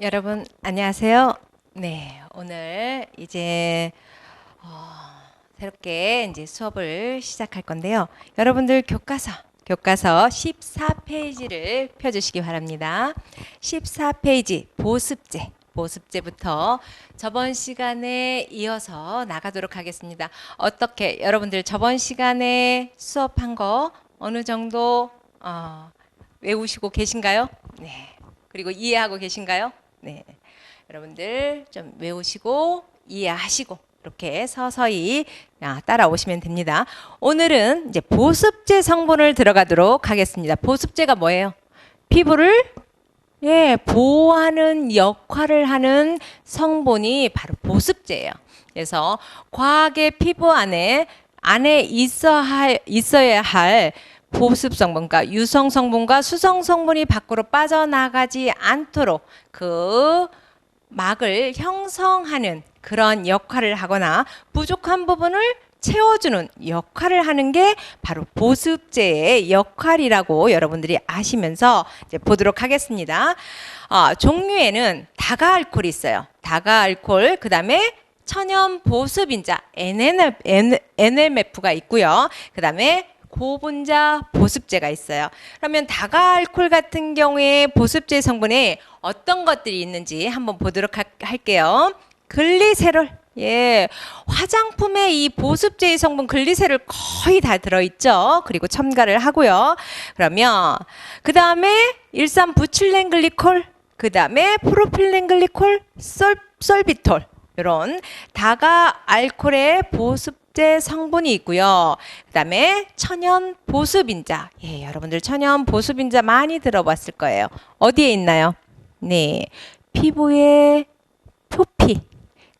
여러분 안녕하세요. 네, 오늘 이제 새롭게 이제 수업을 시작할 건데요. 여러분들 교과서 14페이지를 펴주시기 바랍니다. 14페이지 보습제부터 저번 시간에 이어서 나가도록 하겠습니다. 어떻게 여러분들 저번 시간에 수업한 거 어느 정도 외우시고 계신가요? 네. 그리고 이해하고 계신가요? 네. 여러분들 좀 외우시고 이해하시고 이렇게 서서히 따라오시면 됩니다. 오늘은 이제 보습제 성분을 들어가도록 하겠습니다. 보습제가 뭐예요? 피부를 보호하는 역할을 하는 성분이 바로 보습제예요. 그래서 과학의 피부 안에 있어야 할 보습 성분과 유성 성분과 수성 성분이 밖으로 빠져나가지 않도록 그 막을 형성하는 그런 역할을 하거나 부족한 부분을 채워주는 역할을 하는 게 바로 보습제의 역할이라고 여러분들이 아시면서 이제 보도록 하겠습니다. 종류에는 다가알콜이 있어요. 다가알콜, 그 다음에 천연 보습인자 NMF가 있고요. 그 다음에 고분자 보습제가 있어요. 그러면 다가알콜 같은 경우에 보습제 성분에 어떤 것들이 있는지 한번 보도록 할게요. 글리세롤. 화장품에 이 보습제의 성분 글리세롤 거의 다 들어있죠. 그리고 첨가를 하고요. 그러면 그 다음에 일산부칠렌글리콜, 그 다음에 프로필렌글리콜, 솔비톨, 이런 다가알콜의 보습제 성분이 있고요. 그 다음에 천연 보습인자. 여러분들 천연 보습인자 많이 들어봤을 거예요. 어디에 있나요? 네, 피부의 표피,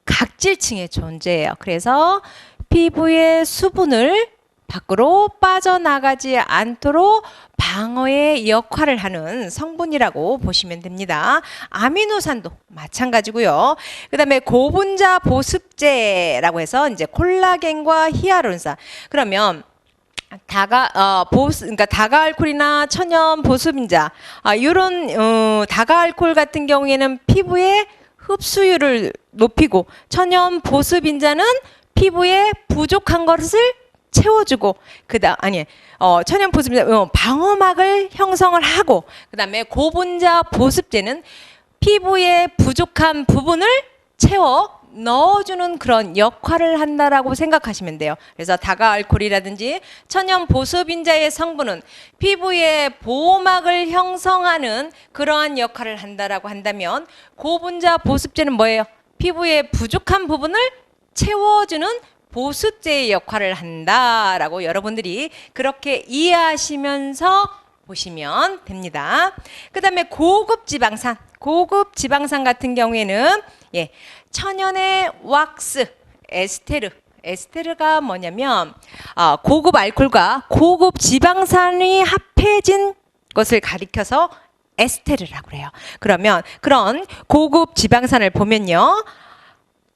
각질층에 존재해요. 그래서 피부의 수분을 밖으로 빠져나가지 않도록 방어의 역할을 하는 성분이라고 보시면 됩니다. 아미노산도 마찬가지고요. 그 다음에 고분자 보습제라고 해서 이제 콜라겐과 히알루론산. 그러면 그러니까 다가알콜이나 천연 보습인자, 이런 다가알콜 같은 경우에는 피부의 흡수율을 높이고 천연 보습인자는 피부에 부족한 것을 채워주고 천연 보습인자 방어막을 형성을 하고 그 다음에 고분자 보습제는 피부에 부족한 부분을 채워 넣어주는 그런 역할을 한다라고 생각하시면 돼요. 그래서 다가알콜이라든지 천연 보습인자의 성분은 피부의 보호막을 형성하는 그러한 역할을 한다라고 한다면 고분자 보습제는 뭐예요? 피부의 부족한 부분을 채워주는 보습제의 역할을 한다라고 여러분들이 그렇게 이해하시면서 보시면 됩니다. 그 다음에 고급 지방산 같은 경우에는 천연의 왁스, 에스테르가 뭐냐면 고급 알코올과 고급 지방산이 합해진 것을 가리켜서 에스테르라고 그래요. 그러면 그런 고급 지방산을 보면요,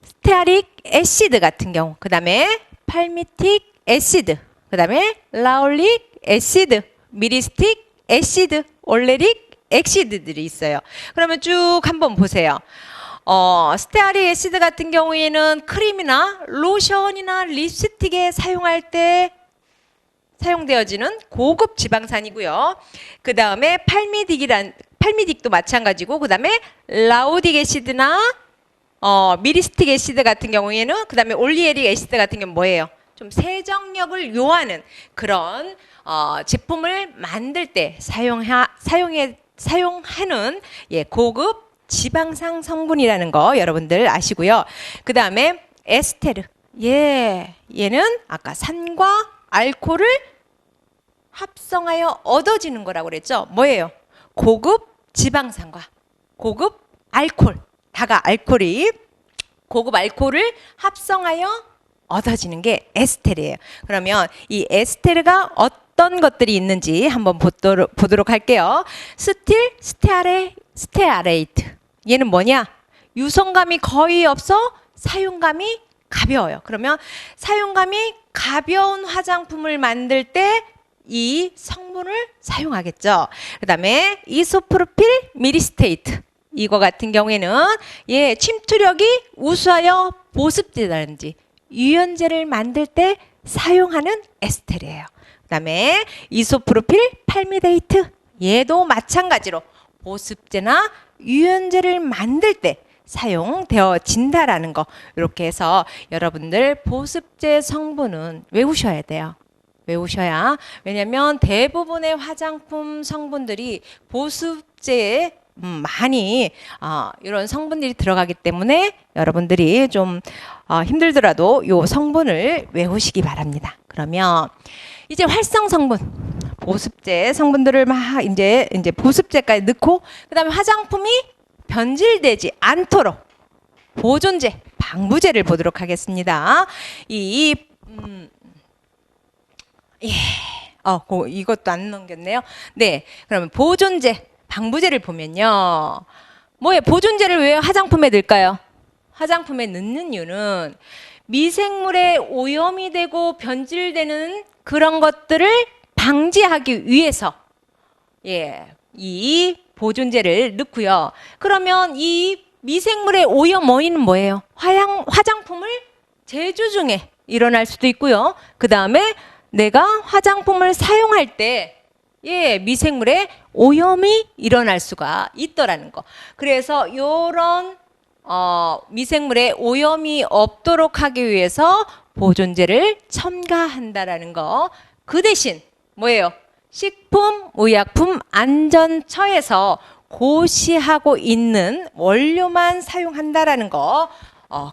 스테아릭 애시드 같은 경우, 그 다음에 팔미틱 애시드, 그 다음에 라올릭 애시드, 미리스틱 애시드, 올레릭 애시드들이 있어요. 그러면 쭉 한번 보세요. 스테아릭 애시드 같은 경우에는 크림이나 로션이나 립스틱에 사용할 때 사용되어지는 고급 지방산이고요. 그 다음에 팔미딕도 마찬가지고, 그 다음에 라우딕 애시드나 미리스틱 애시드 같은 경우에는, 그 다음에 올리에릭 애시드 같은 경우는 뭐예요? 좀 세정력을 요하는 그런 제품을 만들 때 사용하는 고급 지방산 성분이라는 거 여러분들 아시고요. 그 다음에 에스테르. 얘는 아까 산과 알코올을 합성하여 얻어지는 거라고 그랬죠. 뭐예요? 고급 지방산과 고급 알코올, 다가알콜이 고급 알코올을 합성하여 얻어지는 게 에스테르예요. 그러면 이 에스테르가 어떤 것들이 있는지 한번 보도록 할게요. 스테아레이트. 얘는 뭐냐? 유성감이 거의 없어 사용감이 가벼워요. 그러면 사용감이 가벼운 화장품을 만들 때 이 성분을 사용하겠죠. 그 다음에 이소프로필 미리스테이트. 이거 같은 경우에는 예, 침투력이 우수하여 보습제라든지 유연제를 만들 때 사용하는 에스테르예요. 그다음에 이소프로필 팔미데이트 얘도 마찬가지로 보습제나 유연제를 만들 때 사용되어진다라는 거. 이렇게 해서 여러분들 보습제 성분은 외우셔야 돼요. 외우셔야. 왜냐면 대부분의 화장품 성분들이 보습제에 많이 이런 성분들이 들어가기 때문에 여러분들이 좀 힘들더라도 이 성분을 외우시기 바랍니다. 그러면 이제 활성 성분, 보습제 성분들을 막 이제 보습제까지 넣고 그다음에 화장품이 변질되지 않도록 보존제, 방부제를 보도록 하겠습니다. 이것도 안 넘겼네요. 네, 그러면 보존제, 방부제를 보면요. 뭐예요? 보존제를 왜 화장품에 넣을까요? 화장품에 넣는 이유는 미생물에 오염이 되고 변질되는 그런 것들을 방지하기 위해서 이 보존제를 넣고요. 그러면 이 미생물의 오염 원인은 뭐예요? 화장품을 제조 중에 일어날 수도 있고요. 그 다음에 내가 화장품을 사용할 때 미생물의 오염이 일어날 수가 있더라는 거. 그래서 이런 미생물의 오염이 없도록 하기 위해서 보존제를 첨가한다라는 거. 그 대신 뭐예요? 식품의약품안전처에서 고시하고 있는 원료만 사용한다라는 거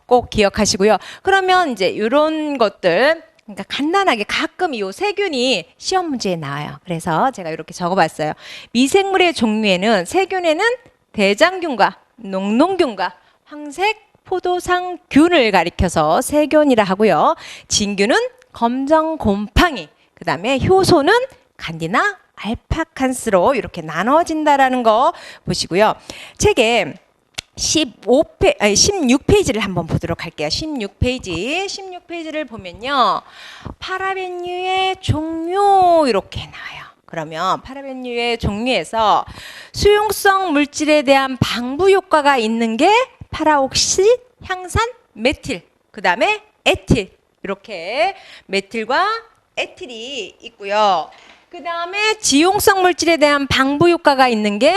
꼭 기억하시고요. 그러면 이제 이런 것들 그러니까 간단하게 가끔 이 세균이 시험 문제에 나와요. 그래서 제가 이렇게 적어봤어요. 미생물의 종류에는 세균에는 대장균과 농농균과 황색 포도상균을 가리켜서 세균이라 하고요. 진균은 검정곰팡이, 그 다음에 효소는 간디나 알파칸스로 이렇게 나눠진다라는 거 보시고요. 책에 16페이지를 한번 보도록 할게요. 16페이지를 보면요. 파라벤유의 종류 이렇게 나와요. 그러면 파라벤유의 종류에서 수용성 물질에 대한 방부 효과가 있는 게 파라옥시, 향산, 메틸, 그 다음에 에틸 이렇게 메틸과 에틸이 있고요. 그 다음에 지용성 물질에 대한 방부 효과가 있는 게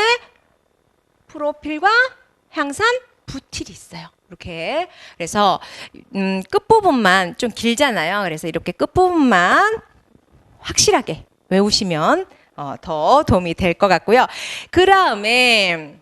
프로필과 향산, 부틸이 있어요. 이렇게. 그래서 끝부분만 좀 길잖아요. 그래서 이렇게 끝부분만 확실하게 외우시면 더 도움이 될 것 같고요. 그 다음에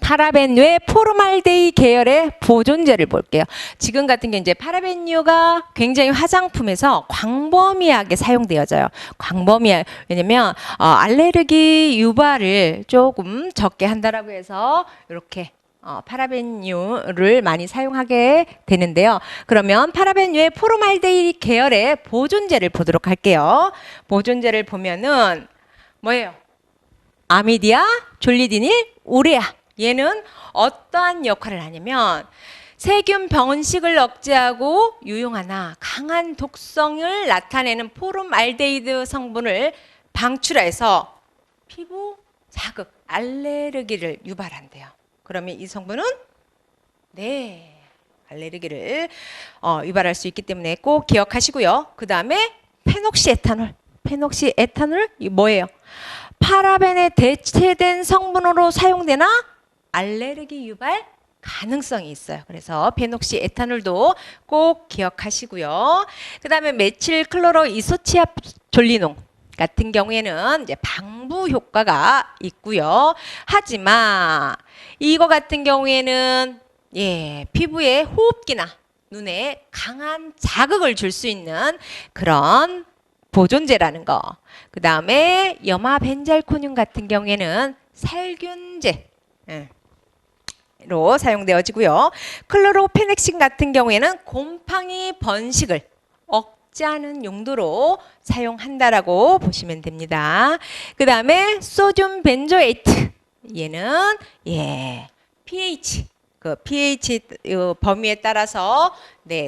파라벤 외 포르말데히 계열의 보존제를 볼게요. 지금 같은 게 이제 파라벤유가 굉장히 화장품에서 광범위하게 사용되어져요. 광범위한 왜냐면 알레르기 유발을 조금 적게 한다라고 해서 이렇게 파라벤유를 많이 사용하게 되는데요. 그러면 파라벤 외 포르말데히 계열의 보존제를 보도록 할게요. 보존제를 보면은 뭐예요? 아미디아, 졸리디닐, 우레아. 얘는 어떠한 역할을 하냐면 세균 번식을 억제하고 유용하나 강한 독성을 나타내는 포름알데히드 성분을 방출해서 피부 자극, 알레르기를 유발한대요. 그러면 이 성분은 알레르기를 유발할 수 있기 때문에 꼭 기억하시고요. 그 다음에 페녹시에탄올. 페녹시에탄올 이 뭐예요? 파라벤에 대체된 성분으로 사용되나 알레르기 유발 가능성이 있어요. 그래서 페녹시에탄올도 꼭 기억하시고요. 그 다음에 메칠 클로로 이소치압졸리농 같은 경우에는 이제 방부 효과가 있고요. 하지만 이거 같은 경우에는 피부에 호흡기나 눈에 강한 자극을 줄 수 있는 그런 보존제라는 거. 그 다음에 염화벤잘코늄 같은 경우에는 살균제 로 사용되어지고요. 클로로페넥신 같은 경우에는 곰팡이 번식을 억제하는 용도로 사용한다라고 보시면 됩니다. 그 다음에 소듐 벤조에이트 얘는 pH 범위에 따라서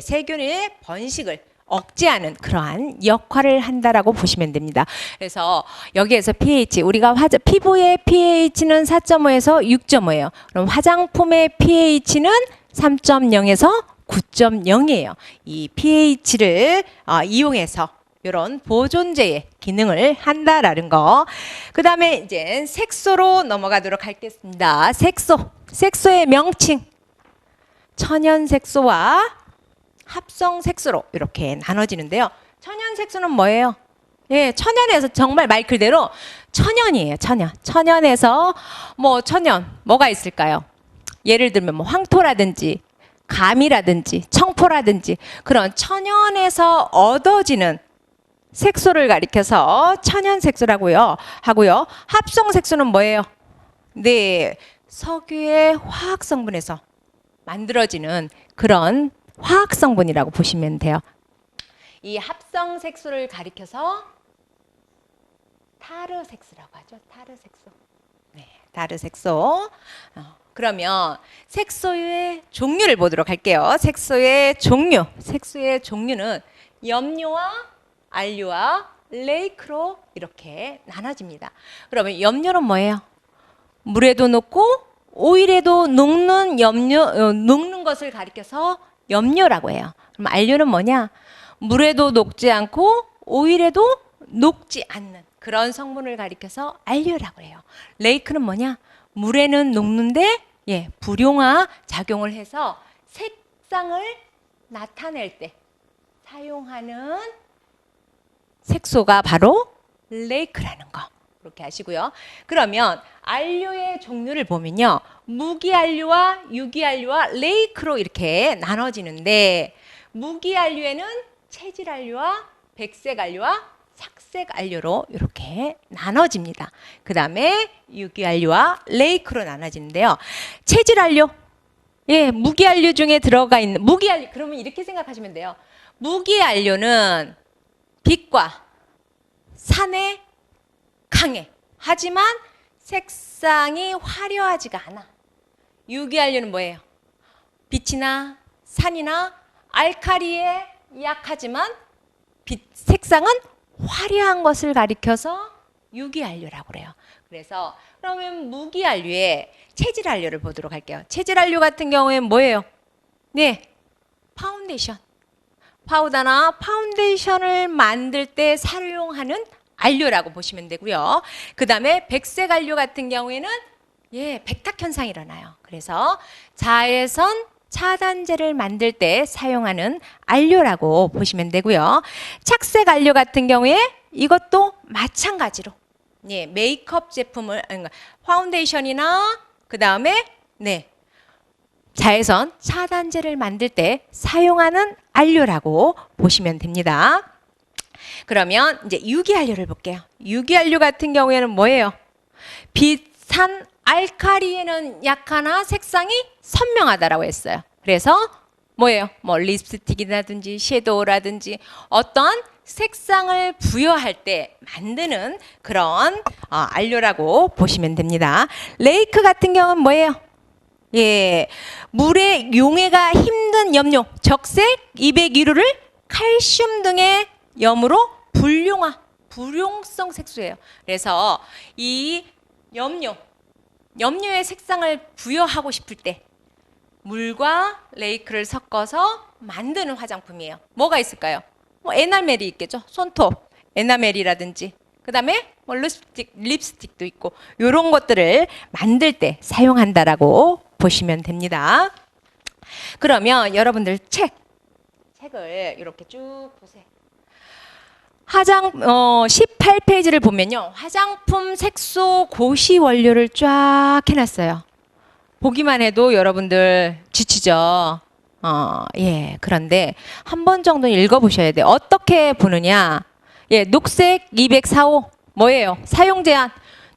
세균의 번식을 억제하는 그러한 역할을 한다라고 보시면 됩니다. 그래서 여기에서 pH, 우리가 피부의 pH는 4.5에서 6.5예요. 그럼 화장품의 pH는 3.0에서 9.0이에요. 이 pH를 이용해서 이런 보존제의 기능을 한다라는 거. 그 다음에 이제 색소로 넘어가도록 하겠습니다. 색소의 명칭. 천연 색소와 합성 색소로 이렇게 나눠지는데요. 천연 색소는 뭐예요? 예, 천연에서 정말 말 그대로 천연이에요. 천연에서 뭐가 있을까요? 예를 들면 뭐 황토라든지 감이라든지 청포라든지 그런 천연에서 얻어지는 색소를 가리켜서 천연 색소라고요. 하고요. 합성 색소는 뭐예요? 네, 석유의 화학 성분에서 만들어지는 그런 화학 성분이라고 보시면 돼요. 이 합성 색소를 가리켜서 타르 색소라고 하죠. 타르 색소. 네, 타르 색소. 그러면 색소의 종류를 보도록 할게요. 색소의 종류는 염료와 안료와 레이크로 이렇게 나눠집니다. 그러면 염료는 뭐예요? 물에도 녹고 오일에도 녹는 녹는 것을 가리켜서 염료라고 해요. 그럼 안료는 뭐냐? 물에도 녹지 않고 오일에도 녹지 않는 그런 성분을 가리켜서 안료라고 해요. 레이크는 뭐냐? 물에는 녹는데 불용화 작용을 해서 색상을 나타낼 때 사용하는 색소가 바로 레이크라는 거. 그렇게 하시고요. 그러면 안료의 종류를 보면요. 무기안료와 유기안료와 레이크로 이렇게 나눠지는데 무기안료에는 체질안료와 백색안료와 착색안료로 이렇게 나눠집니다. 그 다음에 유기안료와 레이크로 나눠지는데요. 체질안료, 무기안료 중에 들어가 있는 무기안료, 그러면 이렇게 생각하시면 돼요. 무기안료는 빛과 산에 강해. 하지만 색상이 화려하지가 않아. 유기안료는 뭐예요? 빛이나 산이나 알카리에 약하지만 색상은 화려한 것을 가리켜서 유기안료라고 그래요. 그래서 그러면 무기안료의 체질안료를 보도록 할게요. 체질안료 같은 경우에는 뭐예요? 네, 파운데이션. 파우더나 파운데이션을 만들 때 사용하는 안료라고 보시면 되고요. 그 다음에 백색 안료 같은 경우에는 백탁 현상이 일어나요. 그래서 자외선 차단제를 만들 때 사용하는 안료라고 보시면 되고요. 착색 안료 같은 경우에 이것도 마찬가지로 메이크업 제품을 파운데이션이나 그 다음에 자외선 차단제를 만들 때 사용하는 안료라고 보시면 됩니다. 그러면 이제 유기안료를 볼게요. 유기안료 같은 경우에는 뭐예요? 빛, 산, 알카리에는 약하나 색상이 선명하다라고 했어요. 그래서 뭐예요? 뭐 립스틱이라든지 섀도우라든지 어떤 색상을 부여할 때 만드는 그런 안료라고 보시면 됩니다. 레이크 같은 경우는 뭐예요? 물의 용해가 힘든 염료, 적색, 201호를 칼슘 등의 염으로 불용성 색소예요. 그래서 이 염료의 색상을 부여하고 싶을 때 물과 레이크를 섞어서 만드는 화장품이에요. 뭐가 있을까요? 뭐 에나멜이 있겠죠. 손톱, 에나멜이라든지 그 다음에 뭐 립스틱도 있고 이런 것들을 만들 때 사용한다라고 보시면 됩니다. 그러면 여러분들 책을 이렇게 쭉 보세요. 18페이지를 보면요. 화장품 색소 고시 원료를 쫙 해놨어요. 보기만 해도 여러분들 지치죠. 그런데 한 번 정도는 읽어보셔야 돼요. 어떻게 보느냐. 녹색 245 뭐예요? 사용 제한.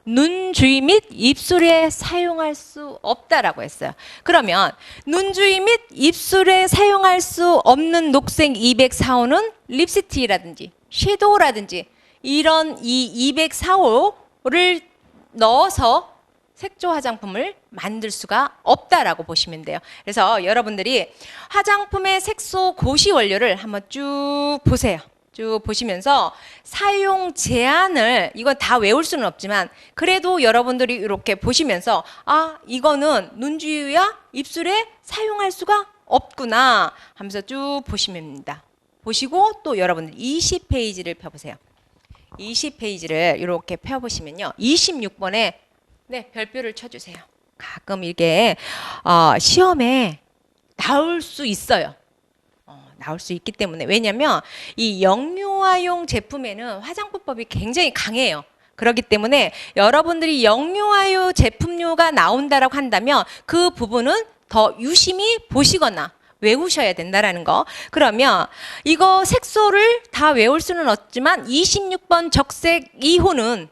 눈 주위 및 입술에 사용할 수 없다라고 했어요. 그러면 눈 주위 및 입술에 사용할 수 없는 녹색 245는 립스틱이라든지 섀도우라든지 이런 이 245를 넣어서 색조 화장품을 만들 수가 없다라고 보시면 돼요. 그래서 여러분들이 화장품의 색소 고시 원료를 한번 쭉 보세요. 쭉 보시면서 사용 제한을, 이건 다 외울 수는 없지만 그래도 여러분들이 이렇게 보시면서 아, 이거는 눈 주위와 입술에 사용할 수가 없구나 하면서 쭉 보시면 됩니다. 보시고 또 여러분들 20페이지를 펴보세요. 20페이지를 이렇게 펴보시면요. 26번에 네, 별표를 쳐주세요. 가끔 이게 시험에 나올 수 있어요. 나올 수 있기 때문에. 왜냐하면 이 영유아용 제품에는 화장품법이 굉장히 강해요. 그렇기 때문에 여러분들이 영유아용 제품류가 나온다라고 한다면 그 부분은 더 유심히 보시거나 외우셔야 된다라는 거. 그러면 이거 색소를 다 외울 수는 없지만 26번 적색 2호는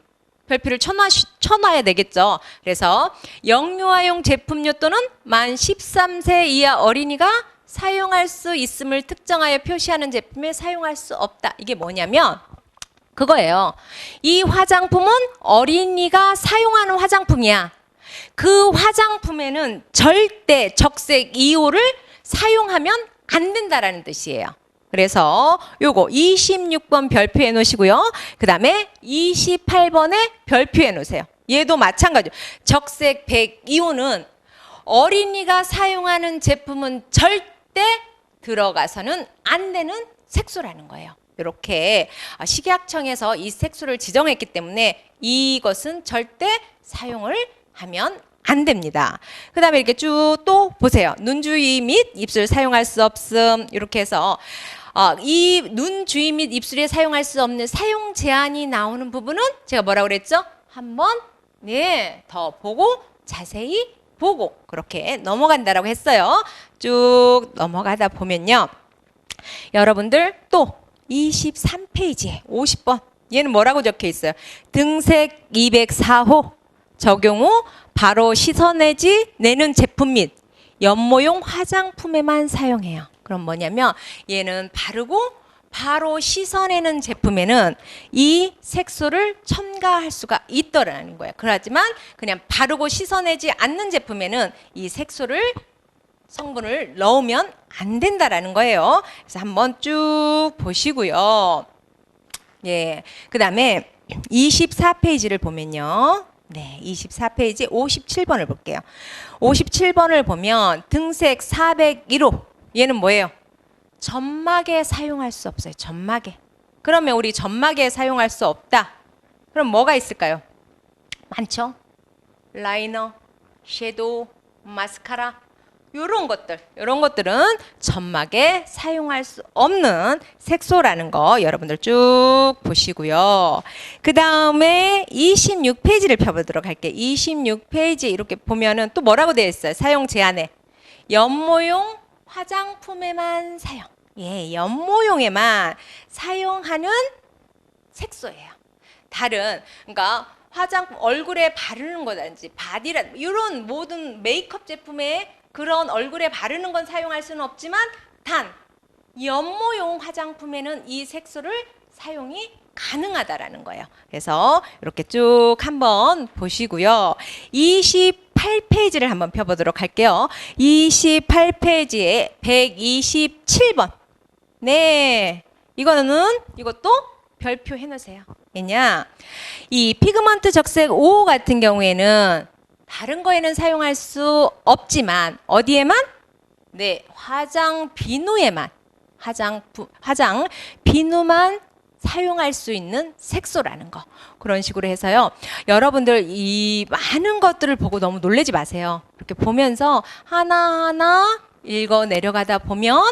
별표를 쳐놔야 되겠죠. 그래서 영유아용 제품류 또는 만 13세 이하 어린이가 사용할 수 있음을 특정하여 표시하는 제품에 사용할 수 없다. 이게 뭐냐면 그거예요. 이 화장품은 어린이가 사용하는 화장품이야. 그 화장품에는 절대 적색 2호를 사용하면 안 된다라는 뜻이에요. 그래서 요거 26번 별표해 놓으시고요. 그 다음에 28번에 별표해 놓으세요. 얘도 마찬가지로 적색 102호는 어린이가 사용하는 제품은 절대 들어가서는 안 되는 색소라는 거예요. 이렇게 식약청에서 이 색소를 지정했기 때문에 이것은 절대 사용을 하면 안 됩니다. 그 다음에 이렇게 쭉 또 보세요. 눈 주위 및 입술 사용할 수 없음. 이렇게 해서 이 눈 주위 및 입술에 사용할 수 없는 사용 제한이 나오는 부분은 제가 뭐라고 그랬죠? 한번 네, 더 보고 자세히 보고 그렇게 넘어간다라고 했어요. 쭉 넘어가다 보면요. 여러분들 또 23페이지에 50번 얘는 뭐라고 적혀 있어요? 등색 204호 적용 후 바로 씻어내는 제품 및 연모용 화장품에만 사용해요. 그럼 뭐냐면 얘는 바르고 바로 씻어내는 제품에는 이 색소를 첨가할 수가 있더라는 거예요. 그렇지만 그냥 바르고 씻어내지 않는 제품에는 이 색소를 성분을 넣으면 안 된다라는 거예요. 그래서 한번 쭉 보시고요. 예. 그다음에 24페이지를 보면요. 네, 24페이지 57번을 볼게요. 57번을 보면 등색 401호. 얘는 뭐예요? 점막에 사용할 수 없어요. 점막에. 그러면 우리 점막에 사용할 수 없다. 그럼 뭐가 있을까요? 많죠. 라이너, 섀도우, 마스카라 이런 것들은 점막에 사용할 수 없는 색소라는 거 여러분들 쭉 보시고요. 그 다음에 26페이지를 펴보도록 할게요. 26페이지 이렇게 보면은 또 뭐라고 되어 있어요? 사용 제한에 연모용 화장품에만 사용. 예, 연모용에만 사용하는 색소예요. 다른 그러니까 화장품 얼굴에 바르는 거든지 바디라 이런 모든 메이크업 제품에 그런 얼굴에 바르는 건 사용할 수는 없지만 단 연모용 화장품에는 이 색소를 사용이 가능하다라는 거예요. 그래서 이렇게 쭉 한번 보시고요. 28페이지를 한번 펴보도록 할게요. 28페이지에 127번. 네, 이것도 별표 해놓으세요. 왜냐? 이 피그먼트 적색 5호 같은 경우에는 다른 거에는 사용할 수 없지만 어디에만? 네, 화장 비누에만 화장 비누만 사용할 수 있는 색소라는 거. 그런 식으로 해서요. 여러분들 이 많은 것들을 보고 너무 놀라지 마세요. 이렇게 보면서 하나하나 읽어 내려가다 보면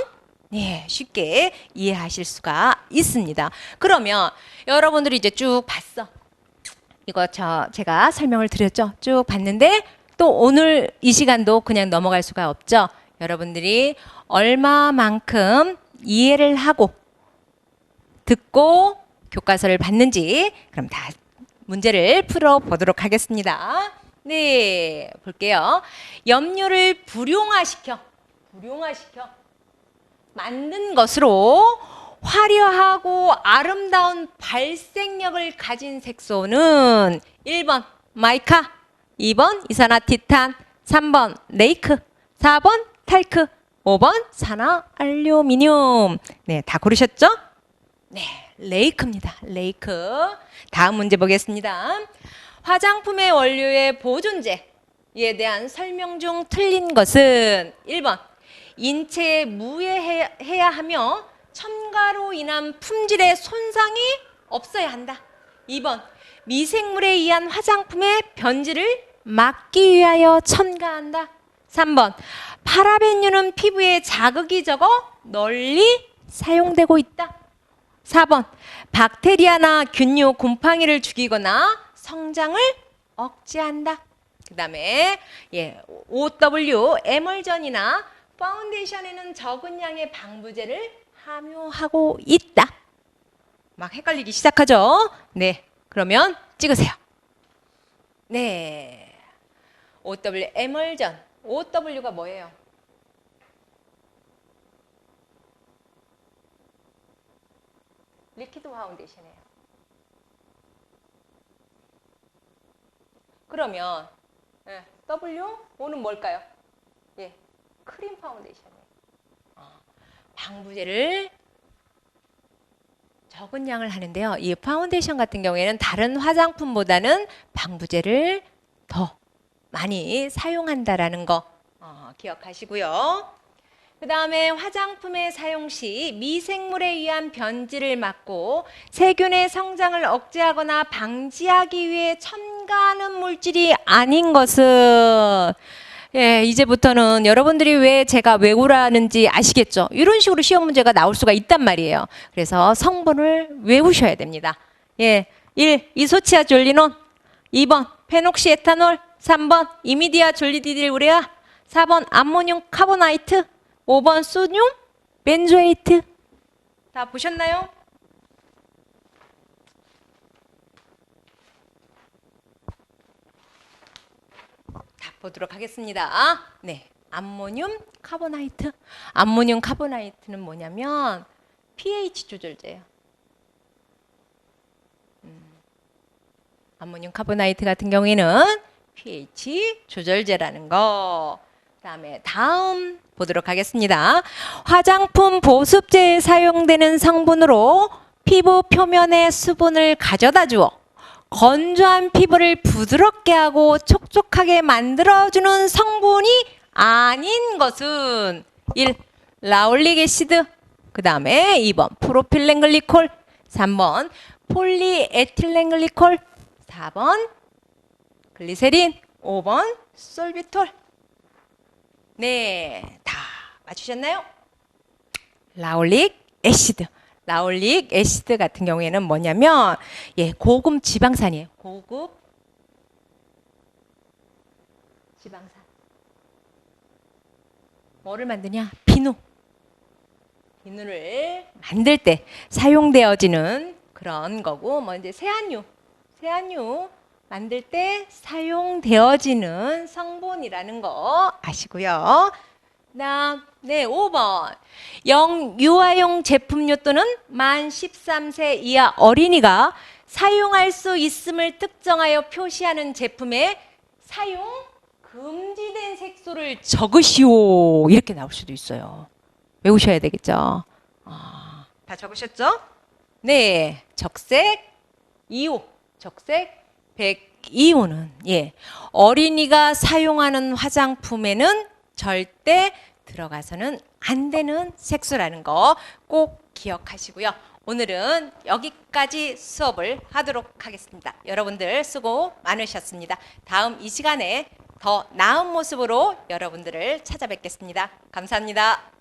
네, 쉽게 이해하실 수가 있습니다. 그러면 여러분들이 이제 쭉 봤어. 이거 제가 설명을 드렸죠. 쭉 봤는데 또 오늘 이 시간도 그냥 넘어갈 수가 없죠. 여러분들이 얼마만큼 이해를 하고 듣고 교과서를 봤는지 그럼 다 문제를 풀어보도록 하겠습니다. 네, 볼게요. 염료를 불용화시켜 만든 것으로 화려하고 아름다운 발색력을 가진 색소는 1번 마이카, 2번 이산화티탄, 3번 레이크, 4번 탈크, 5번 산화알루미늄. 네, 다 고르셨죠? 네, 레이크입니다. 레이크. 다음 문제 보겠습니다. 화장품의 원료의 보존제에 대한 설명 중 틀린 것은 1번 인체에 무해해야 하며 첨가로 인한 품질의 손상이 없어야 한다. 2번 미생물에 의한 화장품의 변질을 막기 위하여 첨가한다. 3번 파라벤유는 피부에 자극이 적어 널리 사용되고 있다. 4번 박테리아나 균요, 곰팡이를 죽이거나 성장을 억제한다. 그 다음에 OW 에멀전이나 파운데이션에는 적은 양의 방부제를 함유하고 있다. 막 헷갈리기 시작하죠. 네, 그러면 찍으세요. 네, OW 에멀전. OW가 뭐예요? 리퀴드 파운데이션이에요. 그러면 WO는 뭘까요? 예, 크림 파운데이션이에요. 방부제를 적은 양을 하는데요. 이 파운데이션 같은 경우에는 다른 화장품보다는 방부제를 더 많이 사용한다라는 거 기억하시고요. 그 다음에 화장품의 사용 시 미생물에 의한 변질을 막고 세균의 성장을 억제하거나 방지하기 위해 첨가하는 물질이 아닌 것은 이제부터는 여러분들이 왜 제가 외우라는지 아시겠죠? 이런 식으로 시험 문제가 나올 수가 있단 말이에요. 그래서 성분을 외우셔야 됩니다. 1. 이소치아졸리논, 2번 페녹시에탄올, 3번 이미디아 졸리디딜우레아, 4번 암모늄 카보나이트, 5번 소듐 벤조에이트. 다 보셨나요? 다 보도록 하겠습니다. 네, 암모늄 카보나이트. 암모늄 카보나이트는 뭐냐면 pH 조절제예요. 암모늄 카보나이트 같은 경우에는 pH 조절제라는 거. 그다음에 다음 보도록 하겠습니다. 화장품 보습제에 사용되는 성분으로 피부 표면의 수분을 가져다 주어 건조한 피부를 부드럽게 하고 촉촉하게 만들어주는 성분이 아닌 것은 1. 라올릭 애시드, 그 다음에 2번 프로필렌글리콜, 3번 폴리에틸렌글리콜, 4번 글리세린, 5번 솔비톨. 네, 다 맞추셨나요? 라올릭 애시드. 라올릭 애시드 같은 경우에는 뭐냐면 고급 지방산이에요. 고급 지방산. 뭐를 만드냐? 비누. 비누를 만들 때 사용되어지는 그런 거고, 이제 세안유 만들 때 사용되어지는 성분이라는 거 아시고요. 그다음 5번 영유아용 제품류 또는 만 13세 이하 어린이가 사용할 수 있음을 특정하여 표시하는 제품에 사용 금지된 색소를 적으시오. 이렇게 나올 수도 있어요. 외우셔야 되겠죠. 다 적으셨죠? 네, 적색 2호, 적색 102호는 어린이가 사용하는 화장품에는 절대 들어가서는 안 되는 색소라는 거 꼭 기억하시고요. 오늘은 여기까지 수업을 하도록 하겠습니다. 여러분들 수고 많으셨습니다. 다음 이 시간에 더 나은 모습으로 여러분들을 찾아뵙겠습니다. 감사합니다.